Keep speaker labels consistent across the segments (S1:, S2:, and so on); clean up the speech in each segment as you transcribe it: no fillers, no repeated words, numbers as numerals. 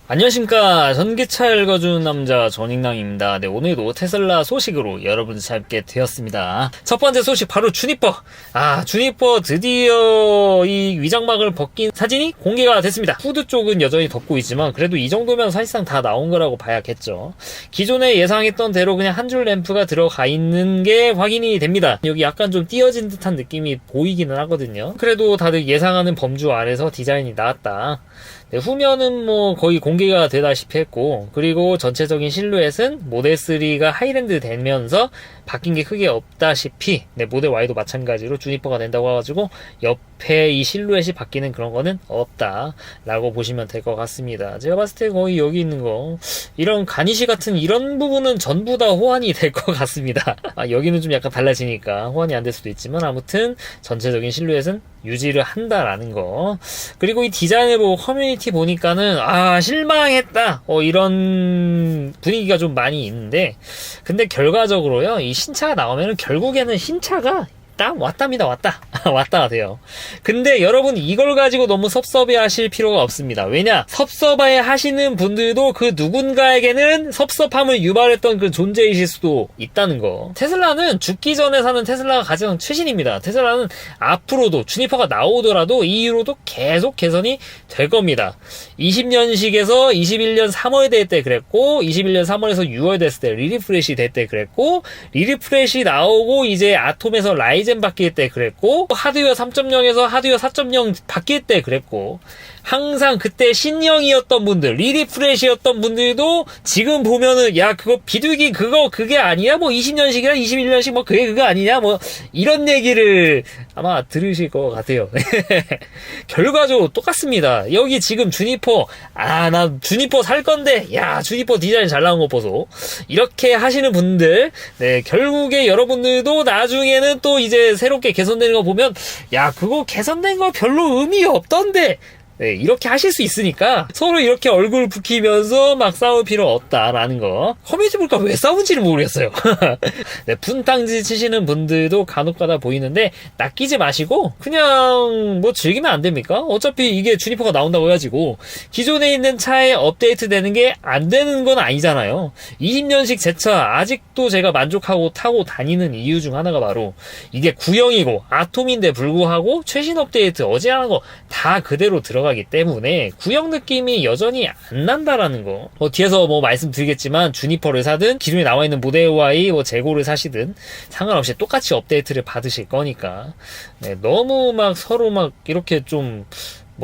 S1: 안녕하십니까. 전기차 읽어주는 남자 전익남입니다. 네, 오늘도 테슬라 소식으로 여러분 찾게 되었습니다. 첫 번째 소식 바로 주니퍼. 주니퍼 드디어 이 위장막을 벗긴 사진이 공개가 됐습니다. 후드 쪽은 여전히 덮고 있지만 그래도 이 정도면 사실상 다 나온 거라고 봐야겠죠. 기존에 예상했던 대로 그냥 한 줄 램프가 들어가 있는 게 확인이 됩니다. 여기 약간 좀 띄어진 듯한 느낌이 보이기는 하거든요. 그래도 다들 예상하는 범주 아래서 디자인이 나왔다. 네, 후면은 뭐 거의 공개가 되다시피 했고, 그리고 전체적인 실루엣은 모델 3가 하이랜드 되면서 바뀐 게 크게 없다시피, 네, 모델 Y도 마찬가지로 주니퍼가 된다고 해가지고 옆에 이 실루엣이 바뀌는 그런 거는 없다라고 보시면 될 것 같습니다. 제가 봤을 때 거의 여기 있는 거 이런 가니쉬 같은 이런 부분은 전부 다 호환이 될 것 같습니다. 여기는 좀 약간 달라지니까 호환이 안 될 수도 있지만 아무튼 전체적인 실루엣은 유지를 한다라는 거. 그리고 이 디자인을 보고 커뮤니티 보니까는 실망했다 이런 분위기가 좀 많이 있는데, 근데 결과적으로요, 이 신차가 나오면은 결국에는 신차가 왔다가 돼요. 근데 여러분 이걸 가지고 너무 섭섭해 하실 필요가 없습니다. 왜냐? 섭섭해 하시는 분들도 그 누군가에게는 섭섭함을 유발했던 그 존재이실 수도 있다는 거. 테슬라는 죽기 전에 사는 테슬라가 가장 최신입니다. 테슬라는 앞으로도 주니퍼가 나오더라도 이 이후로도 계속 개선이 될 겁니다. 20년식에서 21년 3월 될 때 그랬고, 21년 3월에서 6월 됐을 때 리리프레시 될 때 그랬고, 리리프레시 나오고 이제 아톰에서 라이젠 바뀔 때 그랬고, 하드웨어 3.0에서 하드웨어 4.0 바뀔 때 그랬고, 항상 그때 신형이었던 분들, 리리프레시였던 분들도 지금 보면은 그거 비둘기 그게 아니야? 뭐 20년식이나 21년식 뭐 그거 아니냐? 뭐 이런 얘기를 아마 들으실 것 같아요. 결과적으로 똑같습니다. 여기 지금 주니퍼, 나 주니퍼 살 건데, 주니퍼 디자인 잘 나온 거 보소. 이렇게 하시는 분들, 네, 결국에 여러분들도 나중에는 또 이제 새롭게 개선되는 거 보면, 그거 개선된 거 별로 의미 없던데, 네, 이렇게 하실 수 있으니까 서로 이렇게 얼굴 붉히면서 막 싸울 필요 없다라는 거. 커뮤니티 보니까 왜 싸운지를 모르겠어요. 네, 분탕질 치시는 분들도 간혹가다 보이는데 낚이지 마시고 그냥 뭐 즐기면 안 됩니까? 어차피 이게 주니퍼가 나온다고 해가지고 기존에 있는 차에 업데이트 되는 게 안 되는 건 아니잖아요. 20년식 제 차 아직도 제가 만족하고 타고 다니는 이유 중 하나가 바로 이게 구형이고 아톰인데 불구하고 최신 업데이트 어제 하는 거 다 그대로 들어가기 때문에 구형 느낌이 여전히 안 난다라는 거. 뒤에서 뭐 말씀드리겠지만 주니퍼를 사든 기존에 나와 있는 모델 Y 재고를 사시든 상관없이 똑같이 업데이트를 받으실 거니까. 네, 너무 막 서로 막 이렇게 좀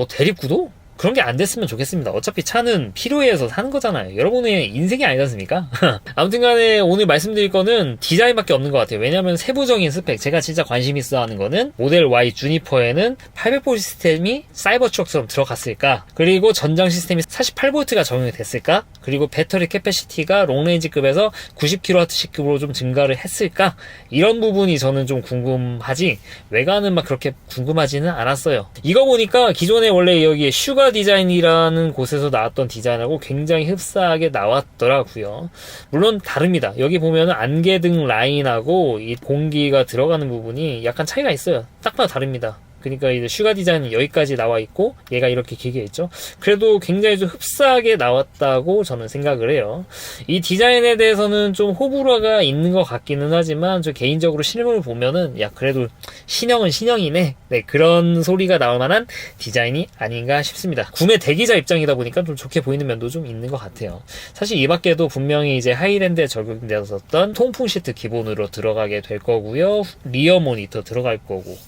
S1: 대립구도? 그런 게 안 됐으면 좋겠습니다. 어차피 차는 필요해서 사는 거잖아요. 여러분의 인생이 아니지 않습니까? 아무튼 간에 오늘 말씀드릴 거는 디자인밖에 없는 것 같아요. 왜냐면 세부적인 스펙, 제가 진짜 관심 있어 하는 거는 모델 Y 주니퍼에는 800V 시스템이 사이버트럭처럼 들어갔을까? 그리고 전장 시스템이 48V가 적용이 됐을까? 그리고 배터리 캐패시티가 롱레인지급에서 90kWh급으로 좀 증가를 했을까? 이런 부분이 저는 좀 궁금하지, 외관은 막 그렇게 궁금하지는 않았어요. 이거 보니까 기존에 원래 여기 슈가 디자인이라는 곳에서 나왔던 디자인하고 굉장히 흡사하게 나왔더라고요. 물론 다릅니다. 여기 보면은 안개등 라인하고 이 공기가 들어가는 부분이 약간 차이가 있어요. 딱 봐도 다릅니다. 그러니까 이제 슈가 디자인은 여기까지 나와 있고 얘가 이렇게 길게 있죠. 그래도 굉장히 좀 흡사하게 나왔다고 저는 생각을 해요. 이 디자인에 대해서는 좀 호불호가 있는 것 같기는 하지만 저 개인적으로 실물을 보면은 그래도 신형은 신형이네, 네, 그런 소리가 나올 만한 디자인이 아닌가 싶습니다. 구매 대기자 입장이다 보니까 좀 좋게 보이는 면도 좀 있는 것 같아요. 사실 이 밖에도 분명히 이제 하이랜드에 적용되었었던 통풍 시트 기본으로 들어가게 될 거고요. 리어 모니터 들어갈 거고,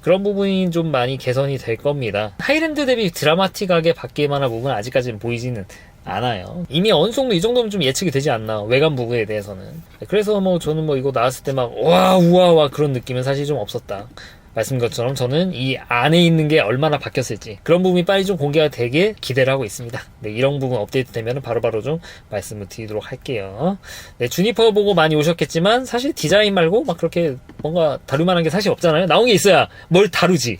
S1: 그런 부분이 좀 많이 개선이 될 겁니다. 하이랜드 대비 드라마틱하게 바뀔 만한 부분은 아직까지는 보이지는 않아요. 이미 어느 정도 이 정도면 좀 예측이 되지 않나, 외관 부분에 대해서는. 그래서 저는 이거 나왔을 때 막 우와 그런 느낌은 사실 좀 없었다. 말씀 것처럼 저는 이 안에 있는 게 얼마나 바뀌었을지 그런 부분이 빨리 좀 공개가 되게 기대를 하고 있습니다. 네, 이런 부분 업데이트 되면 바로바로 좀 말씀을 드리도록 할게요. 네, 주니퍼 보고 많이 오셨겠지만 사실 디자인 말고 막 그렇게 뭔가 다룰만한 게 사실 없잖아요. 나온 게 있어야 뭘 다루지.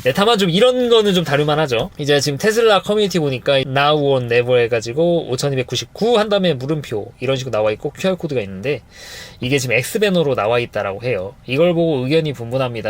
S1: 네, 다만 좀 이런 거는 좀 다룰만 하죠. 이제 지금 테슬라 커뮤니티 보니까 Now or Never 해가지고 5299 한 다음에 물음표 이런 식으로 나와 있고 QR코드가 있는데 이게 지금 X배너로 나와 있다라고 해요. 이걸 보고 의견이 분분합니다.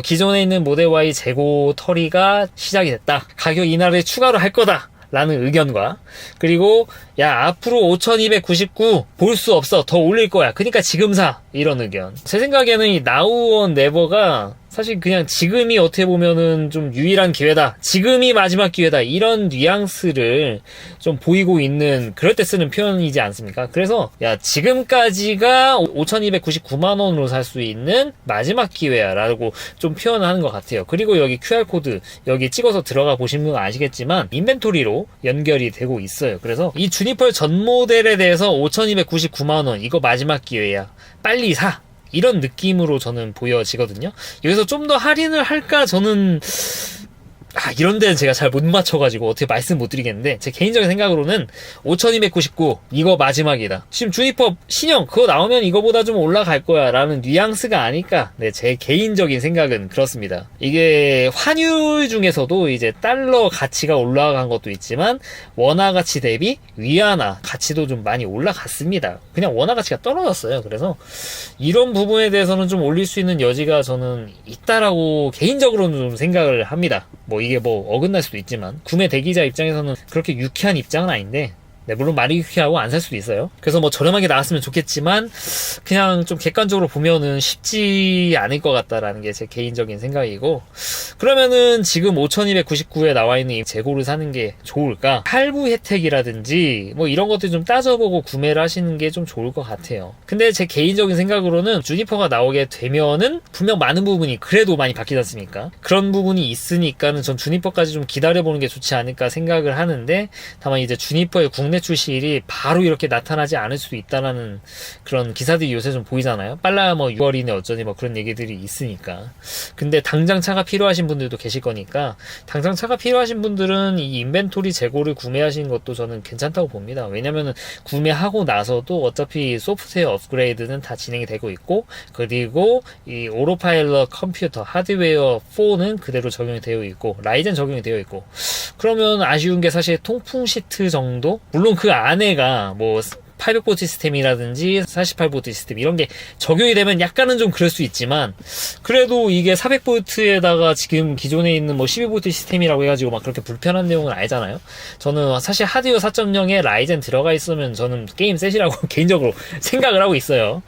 S1: 기존에 있는 모델 Y 재고 털이가 시작이 됐다. 가격 인하를 추가로 할 거다 라는 의견과, 그리고 야 앞으로 5299 볼 수 없어, 더 올릴 거야, 그러니까 지금 사, 이런 의견. 제 생각에는 이 now or never가 사실 그냥 지금이 어떻게 보면은 좀 유일한 기회다, 지금이 마지막 기회다, 이런 뉘앙스를 좀 보이고 있는, 그럴 때 쓰는 표현이지 않습니까? 그래서 야 지금까지가 5299만원으로 살 수 있는 마지막 기회야 라고 좀 표현을 하는 것 같아요. 그리고 여기 QR코드 여기 찍어서 들어가 보신 분은 아시겠지만 인벤토리로 연결이 되고 있어요. 그래서 이 주니퍼 전 모델에 대해서 5299만원 이거 마지막 기회야, 빨리 사, 이런 느낌으로 저는 보여지거든요. 여기서 좀 더 할인을 할까, 저는 이런 데는 제가 잘 못 맞춰가지고 어떻게 말씀 못 드리겠는데, 제 개인적인 생각으로는 5299 이거 마지막이다. 지금 주니퍼 신형 그거 나오면 이거보다 좀 올라갈 거야 라는 뉘앙스가 아닐까. 네, 제 개인적인 생각은 그렇습니다. 이게 환율 중에서도 이제 달러 가치가 올라간 것도 있지만 원화 가치 대비 위안화 가치도 좀 많이 올라갔습니다. 그냥 원화 가치가 떨어졌어요. 그래서 이런 부분에 대해서는 좀 올릴 수 있는 여지가 저는 있다라고 개인적으로는 좀 생각을 합니다. 뭐 이게 뭐 어긋날 수도 있지만 구매 대기자 입장에서는 그렇게 유쾌한 입장은 아닌데, 네, 물론 말이 유쾌하고 안 살 수도 있어요. 그래서 뭐 저렴하게 나왔으면 좋겠지만 그냥 좀 객관적으로 보면은 쉽지 않을 것 같다라는 게 제 개인적인 생각이고, 그러면은 지금 5299에 나와 있는 이 재고를 사는 게 좋을까? 할부 혜택이라든지 뭐 이런 것들 좀 따져보고 구매를 하시는 게 좀 좋을 것 같아요. 근데 제 개인적인 생각으로는 주니퍼가 나오게 되면은 분명 많은 부분이 그래도 많이 바뀌지 않습니까? 그런 부분이 있으니까는 전 주니퍼까지 좀 기다려보는 게 좋지 않을까 생각을 하는데, 다만 이제 주니퍼의 국내 출시일이 바로 이렇게 나타나지 않을 수도 있다라는 그런 기사들이 요새 좀 보이잖아요. 빨라야 뭐 6월이네 어쩌니 뭐 그런 얘기들이 있으니까. 근데 당장 차가 필요하신 분들도 계실 거니까, 당장 차가 필요하신 분들은 이 인벤토리 재고를 구매하시는 것도 저는 괜찮다고 봅니다. 왜냐면은 구매하고 나서도 어차피 소프트웨어 업그레이드는 다 진행이 되고 있고, 그리고 이 오토파일럿 컴퓨터 하드웨어 4는 그대로 적용이 되어 있고, 라이젠 적용이 되어 있고, 그러면 아쉬운 게 사실 통풍 시트 정도? 물론 그 안에가 뭐 800V 시스템이라든지 48V 시스템 이런 게 적용이 되면 약간은 좀 그럴 수 있지만, 그래도 이게 400V에다가 지금 기존에 있는 뭐 12V 시스템이라고 해가지고 막 그렇게 불편한 내용은 아니잖아요. 저는 사실 하드웨어 4.0에 라이젠 들어가 있으면 저는 게임 셋이라고 개인적으로 생각을 하고 있어요.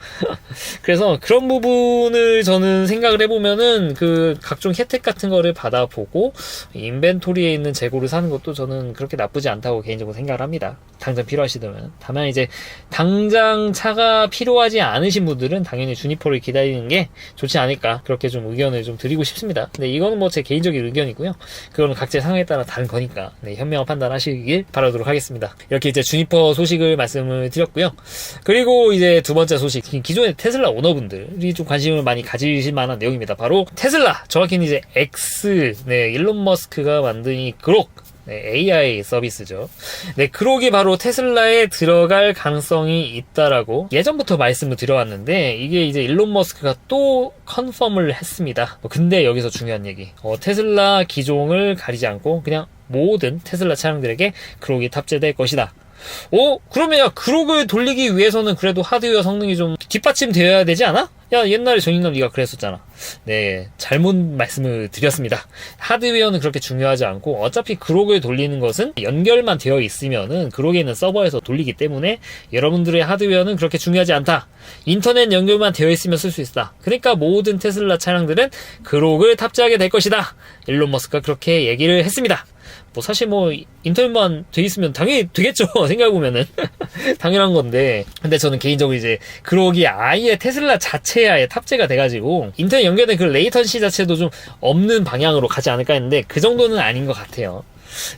S1: 그래서 그런 부분을 저는 생각을 해보면은 그 각종 혜택 같은 거를 받아보고 인벤토리에 있는 재고를 사는 것도 저는 그렇게 나쁘지 않다고 개인적으로 생각을 합니다. 당장 필요하시다면. 다만 이제 당장 차가 필요하지 않으신 분들은 당연히 주니퍼를 기다리는 게 좋지 않을까, 그렇게 좀 의견을 좀 드리고 싶습니다. 근데 이거는 뭐 제 개인적인 의견이고요. 그거는 각자의 상황에 따라 다른 거니까, 네, 현명한 판단하시길 바라도록 하겠습니다. 이렇게 이제 주니퍼 소식을 말씀을 드렸고요. 그리고 이제 두 번째 소식, 기존의 테슬라 오너분들이 좀 관심을 많이 가지실 만한 내용입니다. 바로 테슬라, 정확히는 이제 X, 네, 일론 머스크가 만든 이 그록, 네, AI 서비스죠. 네, 그록이 바로 테슬라에 들어갈 가능성이 있다라고 예전부터 말씀을 드려왔는데, 이게 이제 일론 머스크가 또 컨펌을 했습니다. 근데 여기서 중요한 얘기, 테슬라 기종을 가리지 않고 그냥 모든 테슬라 차량들에게 그록이 탑재될 것이다. 그러면 야, 그록을 돌리기 위해서는 그래도 하드웨어 성능이 좀 뒷받침되어야 되지 않아? 야, 옛날에 정인남 네가 그랬었잖아. 네, 잘못 말씀을 드렸습니다. 하드웨어는 그렇게 중요하지 않고, 어차피 그록을 돌리는 것은 연결만 되어 있으면은 그록에 있는 서버에서 돌리기 때문에 여러분들의 하드웨어는 그렇게 중요하지 않다. 인터넷 연결만 되어 있으면 쓸 수 있다. 그러니까 모든 테슬라 차량들은 그록을 탑재하게 될 것이다. 일론 머스크가 그렇게 얘기를 했습니다. 뭐 사실 뭐 인터넷만 돼 있으면 당연히 되겠죠. 생각해보면은 당연한 건데, 근데 저는 개인적으로 이제 그록이 아예 테슬라 자체에 탑재가 돼가지고 인터넷 연결된 그 레이턴시 자체도 좀 없는 방향으로 가지 않을까 했는데, 그 정도는 아닌 것 같아요.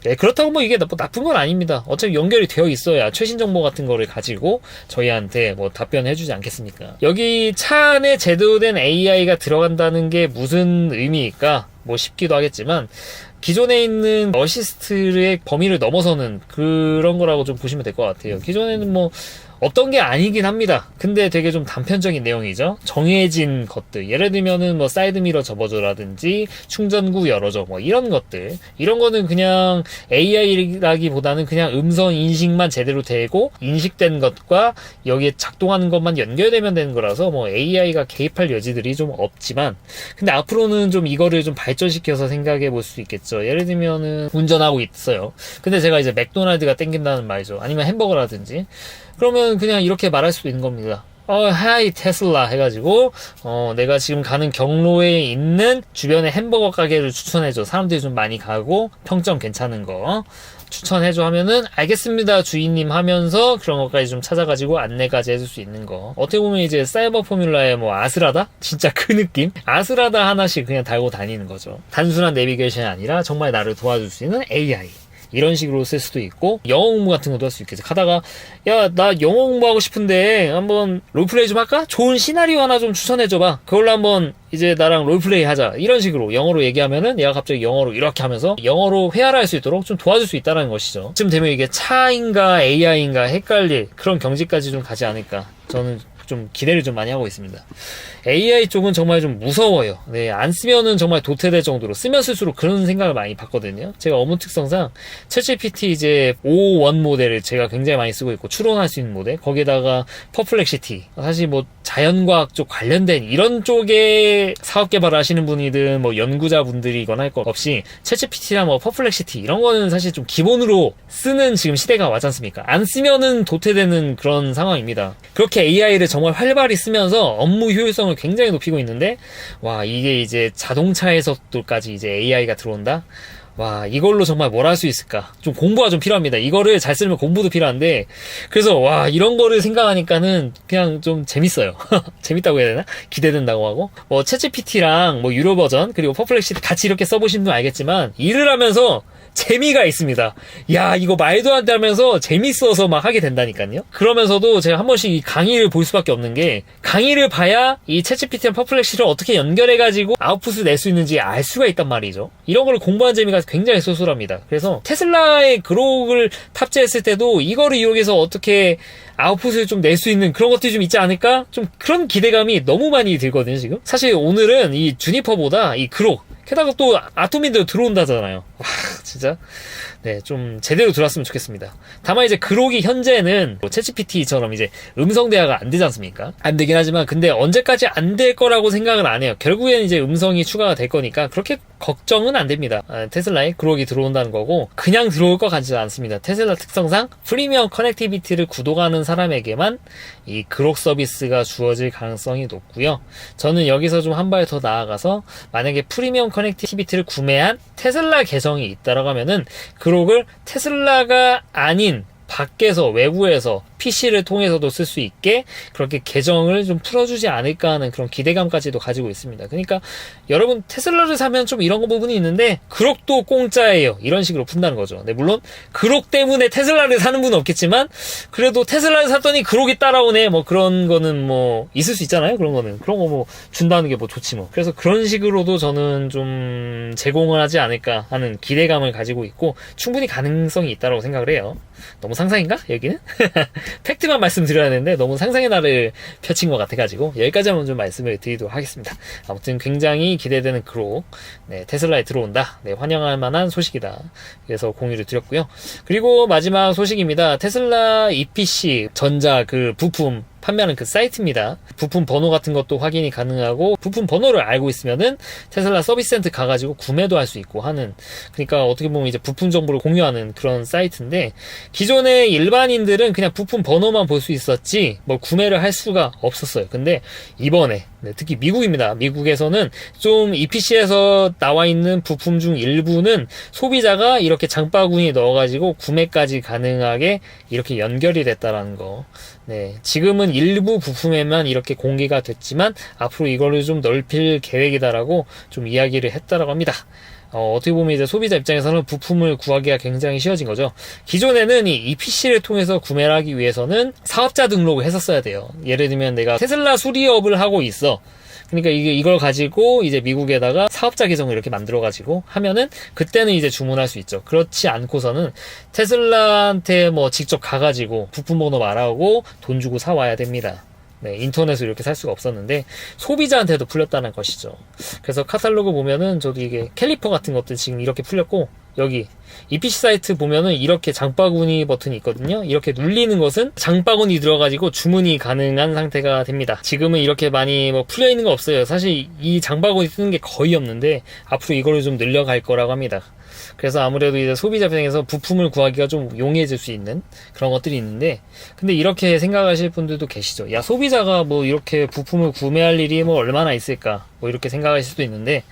S1: 네, 그렇다고 뭐 이게 나쁜 건 아닙니다. 어차피 연결이 되어 있어야 최신 정보 같은 거를 가지고 저희한테 뭐 답변해주지 않겠습니까? 여기 차 안에 제대로 된 AI가 들어간다는 게 무슨 의미일까? 뭐 싶기도 하겠지만, 기존에 있는 어시스트의 범위를 넘어서는 그런 거라고 좀 보시면 될 것 같아요. 기존에는 뭐 없던 게 아니긴 합니다. 근데 되게 좀 단편적인 내용이죠. 정해진 것들, 예를 들면은 뭐 사이드미러 접어줘라든지 충전구 열어줘, 뭐 이런 것들, 이런 거는 그냥 AI라기보다는 그냥 음성 인식만 제대로 되고 인식된 것과 여기에 작동하는 것만 연결되면 되는 거라서 뭐 AI가 개입할 여지들이 좀 없지만, 근데 앞으로는 좀 이거를 좀 발전시켜서 생각해 볼 수 있겠죠. 예를 들면은 운전하고 있어요. 근데 제가 이제 맥도날드가 땡긴다는 말이죠. 아니면 햄버거라든지. 그러면 그냥 이렇게 말할 수도 있는 겁니다. 하이 테슬라 해가지고 내가 지금 가는 경로에 있는 주변에 햄버거 가게를 추천해줘. 사람들이 좀 많이 가고 평점 괜찮은 거 추천해줘 하면은 알겠습니다 주인님 하면서 그런 것까지 좀 찾아가지고 안내까지 해줄 수 있는 거. 어떻게 보면 이제 사이버 포뮬라의 뭐 아스라다? 진짜 그 느낌? 아스라다 하나씩 그냥 달고 다니는 거죠. 단순한 내비게이션이 아니라 정말 나를 도와줄 수 있는 AI. 이런 식으로 쓸 수도 있고, 영어 공부 같은 것도 할 수 있겠죠. 가다가 야, 나 영어 공부하고 싶은데 한번 롤플레이 좀 할까? 좋은 시나리오 하나 좀 추천해줘봐. 그걸로 한번 이제 나랑 롤플레이 하자. 이런 식으로 영어로 얘기하면은 얘가 갑자기 영어로 이렇게 하면서 영어로 회화를 할 수 있도록 좀 도와줄 수 있다는 것이죠. 지금 되면 이게 차인가 AI인가 헷갈릴 그런 경지까지 좀 가지 않을까. 저는 좀 기대를 좀 많이 하고 있습니다. AI 쪽은 정말 좀 무서워요. 네, 안 쓰면은 정말 도태될 정도로, 쓰면 쓸수록 그런 생각을 많이 받거든요. 제가 업무 특성상 챗GPT 이제 5.1 모델을 제가 굉장히 많이 쓰고 있고, 추론할 수 있는 모델, 거기에다가 퍼플렉시티, 사실 뭐 자연과학 쪽 관련된 이런 쪽에 사업 개발을 하시는 분이든 뭐 연구자분들이거나 할 것 없이 챗GPT나 뭐 퍼플렉시티 이런 거는 사실 좀 기본으로 쓰는 지금 시대가 왔지 않습니까? 안 쓰면은 도태되는 그런 상황입니다. 그렇게 AI를 정말 활발히 쓰면서 업무 효율성을 굉장히 높이고 있는데, 와, 이게 이제 자동차에서도까지 이제 AI가 들어온다? 와, 이걸로 정말 뭘 할 수 있을까? 좀 공부가 좀 필요합니다. 이거를 잘 쓰려면 공부도 필요한데, 그래서 와, 이런 거를 생각하니까는 그냥 좀 재밌어요. 재밌다고 해야 되나? 기대된다고 하고. 뭐 챗GPT랑 뭐 유료 버전 그리고 퍼플렉시티 같이 이렇게 써보신 분 알겠지만, 일을 하면서 재미가 있습니다. 야, 이거 말도 안 돼 하면서 재밌어서 막 하게 된다니까요. 그러면서도 제가 한 번씩 이 강의를 볼 수밖에 없는 게, 강의를 봐야 이 챗GPT랑 퍼플렉시티를 어떻게 연결해가지고 아웃풋을 낼 수 있는지 알 수가 있단 말이죠. 이런 걸 공부하는 재미가 굉장히 쏠쏠합니다. 그래서 테슬라의 그록을 탑재했을 때도 이거를 이용해서 어떻게 아웃풋을 좀 낼 수 있는 그런 것들이 좀 있지 않을까? 좀 그런 기대감이 너무 많이 들거든요, 지금. 사실 오늘은 이 주니퍼보다 이 그록, 게다가 또 아토민도 들어온다잖아요. 와, 진짜. 네, 좀 제대로 들어왔으면 좋겠습니다. 다만 이제 그록이 현재는 뭐 챗GPT처럼 이제 음성 대화가 안 되지 않습니까? 안 되긴 하지만, 근데 언제까지 안 될 거라고 생각은 안 해요. 결국엔 이제 음성이 추가가 될 거니까 그렇게 걱정은 안 됩니다. 테슬라에 그록이 들어온다는 거고, 그냥 들어올 것 같지 않습니다. 테슬라 특성상 프리미엄 커넥티비티를 구독하는 사람에게만 이 그록 서비스가 주어질 가능성이 높고요. 저는 여기서 좀 한 발 더 나아가서, 만약에 프리미엄 커넥티비티를 구매한 테슬라 계정이 있다라고 하면은 그록을 테슬라가 아닌 밖에서, 외부에서 PC를 통해서도 쓸 수 있게 그렇게 계정을 좀 풀어주지 않을까 하는 그런 기대감까지도 가지고 있습니다. 그러니까 여러분 테슬라를 사면 좀 이런 부분이 있는데, 그록도 공짜예요, 이런 식으로 푼다는 거죠. 네, 물론 그록 때문에 테슬라를 사는 분은 없겠지만, 그래도 테슬라를 샀더니 그록이 따라오네, 뭐 그런 거는 뭐 있을 수 있잖아요. 그런 거는, 그런 거 뭐 준다는 게 뭐 좋지 뭐. 그래서 그런 식으로도 저는 좀 제공을 하지 않을까 하는 기대감을 가지고 있고, 충분히 가능성이 있다고 생각을 해요. 너무 상상인가? 여기는? 팩트만 말씀드려야 하는데 너무 상상의 나를 펼친 것 같아가지고 여기까지 한번 좀 말씀을 드리도록 하겠습니다. 아무튼 굉장히 기대되는 그록, 네, 테슬라에 들어온다. 네, 환영할 만한 소식이다. 그래서 공유를 드렸고요. 그리고 마지막 소식입니다. 테슬라 EPC 전자 그 부품 판매하는 그 사이트입니다. 부품 번호 같은 것도 확인이 가능하고, 부품 번호를 알고 있으면은 테슬라 서비스 센터 가가지고 구매도 할 수 있고 하는, 그러니까 어떻게 보면 이제 부품 정보를 공유하는 그런 사이트인데, 기존의 일반인들은 그냥 부품 번호만 볼 수 있었지 뭐 구매를 할 수가 없었어요. 근데 이번에, 네, 특히 미국입니다. 미국에서는 좀 EPC에서 나와 있는 부품 중 일부는 소비자가 이렇게 장바구니에 넣어가지고 구매까지 가능하게 이렇게 연결이 됐다라는 거. 네, 지금은 일부 부품에만 이렇게 공개가 됐지만 앞으로 이거를 좀 넓힐 계획이다라고 좀 이야기를 했다라고 합니다. 어떻게 보면 이제 소비자 입장에서는 부품을 구하기가 굉장히 쉬워진 거죠. 기존에는 이 EPC를 통해서 구매를 하기 위해서는 사업자 등록을 했었어야 돼요. 예를 들면 내가 테슬라 수리업을 하고 있어. 그러니까 이걸 가지고 이제 미국에다가 사업자 계정을 이렇게 만들어가지고 하면은 그때는 이제 주문할 수 있죠. 그렇지 않고서는 테슬라한테 뭐 직접 가가지고 부품 번호 말하고 돈 주고 사와야 됩니다. 네, 인터넷으로 이렇게 살 수가 없었는데 소비자한테도 풀렸다는 것이죠. 그래서 카탈로그 보면은 저도 이게 캘리퍼 같은 것들 지금 이렇게 풀렸고, 여기 EPC 사이트 보면은 이렇게 장바구니 버튼이 있거든요. 이렇게 눌리는 것은 장바구니 들어가지고 주문이 가능한 상태가 됩니다. 지금은 이렇게 많이 뭐 풀려 있는 거 없어요. 사실 이 장바구니 쓰는 게 거의 없는데 앞으로 이거를 좀 늘려갈 거라고 합니다. 그래서 아무래도 이제 소비자 입장에서 부품을 구하기가 좀 용이해질 수 있는 그런 것들이 있는데, 근데 이렇게 생각하실 분들도 계시죠. 야, 소비자가 뭐 이렇게 부품을 구매할 일이 뭐 얼마나 있을까, 뭐 이렇게 생각하실 수도 있는데,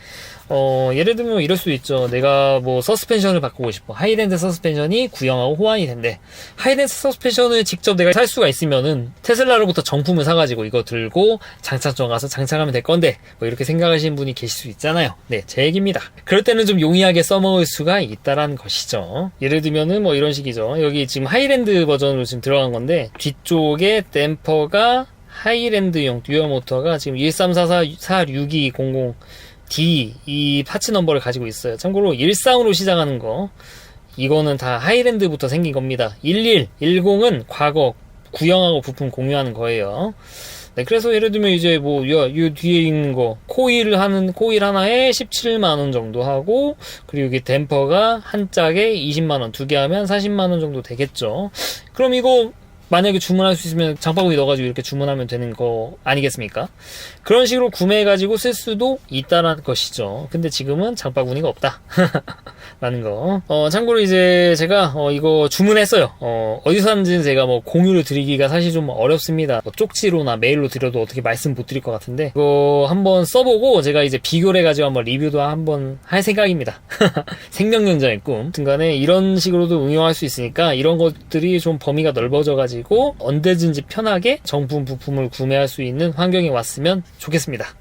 S1: 예를 들면 이럴 수도 있죠. 내가 뭐 서스펜션을 바꾸고 싶어. 하이랜드 서스펜션이 구형하고 호환이 된대. 하이랜드 서스펜션을 직접 내가 살 수가 있으면은 테슬라로부터 정품을 사가지고 이거 들고 장착점 가서 장착하면 될 건데, 뭐 이렇게 생각하시는 분이 계실 수 있잖아요. 네, 제 얘기입니다. 그럴 때는 좀 용이하게 써먹을 수가 있다라는 것이죠. 예를 들면은 뭐 이런 식이죠. 여기 지금 하이랜드 버전으로 지금 들어간 건데, 뒤쪽에 댐퍼가 하이랜드용 듀얼 모터가 지금 134446200 D 이 파츠 넘버를 가지고 있어요. 참고로 13으로 시작하는 거, 이거는 다 하이랜드부터 생긴 겁니다. 11, 10은 과거 구형하고 부품 공유하는 거예요. 네, 그래서 예를 들면 이제 뭐 이 뒤에 있는 거 코일 하나에 17만원 정도 하고, 그리고 이게 댐퍼가 한 짝에 20만원, 두 개 하면 40만원 정도 되겠죠. 그럼 이거 만약에 주문할 수 있으면 장바구니 넣어가지고 이렇게 주문하면 되는 거 아니겠습니까? 그런 식으로 구매해가지고 쓸 수도 있다는 것이죠. 근데 지금은 장바구니가 없다. 라는 거. 참고로 이제 제가 이거 주문했어요. 어디서 샀는지는 제가 뭐 공유를 드리기가 사실 좀 어렵습니다. 뭐 쪽지로나 메일로 드려도 어떻게 말씀 못 드릴 것 같은데, 이거 한번 써보고 제가 이제 비교를 해가지고 한번 리뷰도 한번 할 생각입니다. 생명연자의 꿈. 등간에 이런 식으로도 응용할 수 있으니까 이런 것들이 좀 범위가 넓어져가지고 언제든지 편하게 정품 부품을 구매할 수 있는 환경에 왔으면 좋겠습니다.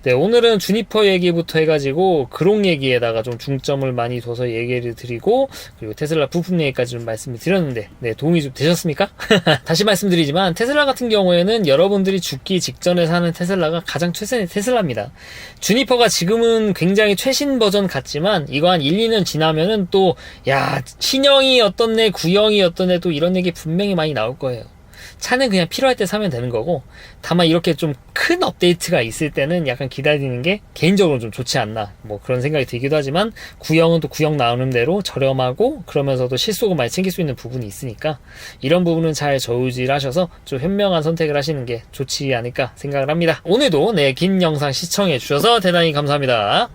S1: 네, 오늘은 주니퍼 얘기부터 해가지고 그록 얘기에다가 좀 중점을 많이 둬서 얘기를 드리고, 그리고 테슬라 부품 얘기까지 좀 말씀을 드렸는데, 네, 도움이 좀 되셨습니까? 다시 말씀드리지만 테슬라 같은 경우에는 여러분들이 죽기 직전에 사는 테슬라가 가장 최선의 테슬라입니다. 주니퍼가 지금은 굉장히 최신 버전 같지만 이거 한 1, 2년 지나면은 또 야, 신형이 어떻네, 구형이 어떻네, 또 이런 얘기 분명히 많이 나올 거예요. 차는 그냥 필요할 때 사면 되는 거고, 다만 이렇게 좀 큰 업데이트가 있을 때는 약간 기다리는 게 개인적으로 좀 좋지 않나, 뭐 그런 생각이 들기도 하지만, 구형은 또 구형 나오는 대로 저렴하고 그러면서도 실속을 많이 챙길 수 있는 부분이 있으니까 이런 부분은 잘 저울질하셔서 좀 현명한 선택을 하시는 게 좋지 않을까 생각을 합니다. 오늘도 긴 영상 시청해 주셔서 대단히 감사합니다.